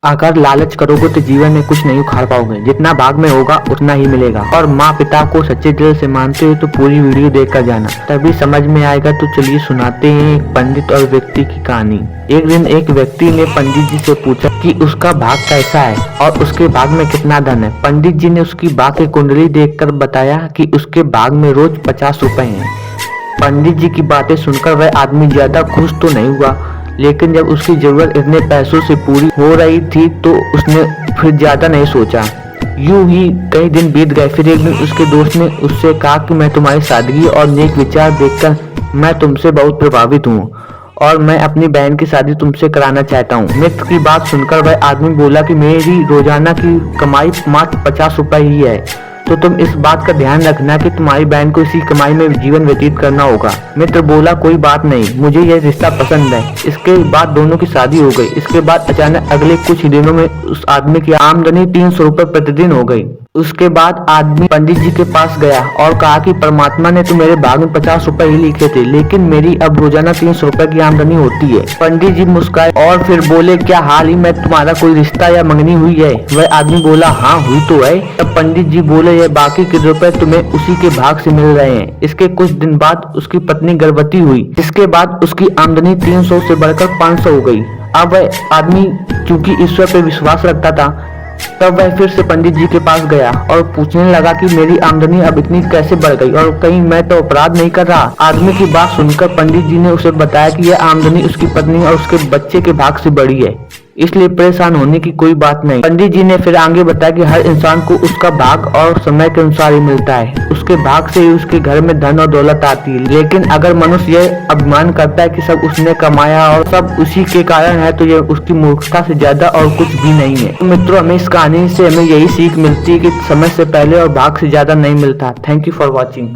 अगर लालच करोगे तो जीवन में कुछ नहीं उखाड़ पाओगे। जितना भाग में होगा उतना ही मिलेगा। और माँ पिता को सच्चे दिल से मानते हो तो पूरी वीडियो देखकर जाना, तभी समझ में आएगा। तो चलिए सुनाते हैं एक पंडित और व्यक्ति की कहानी। एक दिन एक व्यक्ति ने पंडित जी से पूछा कि उसका भाग कैसा है और उसके भाग में कितना धन है। पंडित जी ने उसकी भाग की कुंडली देखकर बताया कि उसके भाग में रोज 50 रुपए हैं। पंडित जी की बातें सुनकर वह आदमी ज्यादा खुश तो नहीं हुआ, लेकिन जब उसकी जरूरत इतने पैसों से पूरी हो रही थी तो उसने फिर ज्यादा नहीं सोचा। यूं ही कई दिन बीत गए। फिर एक दिन उसके दोस्त ने उससे कहा कि मैं तुम्हारी सादगी और नेक विचार देखकर मैं तुमसे बहुत प्रभावित हूँ और मैं अपनी बहन की शादी तुमसे कराना चाहता हूँ। मित्र की बात सुनकर वह आदमी बोला कि मेरी रोजाना की कमाई मात्र 50 रुपए ही है, तो तुम इस बात का ध्यान रखना कि तुम्हारी बहन को इसी कमाई में जीवन व्यतीत करना होगा। मित्र बोला कोई बात नहीं, मुझे यह रिश्ता पसंद है। इसके बाद दोनों की शादी हो गई। इसके बाद अचानक अगले कुछ ही दिनों में उस आदमी की आमदनी 300 रुपए प्रतिदिन हो गई। उसके बाद आदमी पंडित जी के पास गया और कहा कि परमात्मा ने तो मेरे भाग में 50 रुपए ही लिखे थे, लेकिन मेरी अब रोजाना 300 रुपए की आमदनी होती है। पंडित जी मुस्कुराए और फिर बोले क्या हाल ही में तुम्हारा कोई रिश्ता या मंगनी हुई है? वह आदमी बोला हाँ हुई तो है। तब पंडित जी बोले ये बाकी के रुपए तुम्हें उसी के भाग से मिल रहे हैं। इसके कुछ दिन बाद उसकी पत्नी गर्भवती हुई, जिसके बाद उसकी आमदनी 300 से बढ़कर 500 हो गई। अब वह आदमी चूंकि ईश्वर पे विश्वास रखता था, तब वह फिर से पंडित जी के पास गया और पूछने लगा कि मेरी आमदनी अब इतनी कैसे बढ़ गई और कहीं मैं तो अपराध नहीं कर रहा। आदमी की बात सुनकर पंडित जी ने उसे बताया कि यह आमदनी उसकी पत्नी और उसके बच्चे के भाग से बढ़ी है, इसलिए परेशान होने की कोई बात नहीं। पंडित जी ने फिर आगे बताया कि हर इंसान को उसका भाग और समय के अनुसार ही मिलता है। उसके भाग से ही उसके घर में धन और दौलत आती है। लेकिन अगर मनुष्य यह अभिमान करता है कि सब उसने कमाया और सब उसी के कारण है, तो यह उसकी मूर्खता से ज्यादा और कुछ भी नहीं है। तो मित्रों, हमें इस कहानी से हमें यही सीख मिलती है कि समय से पहले और भाग से ज्यादा नहीं मिलता। Thank you for watching.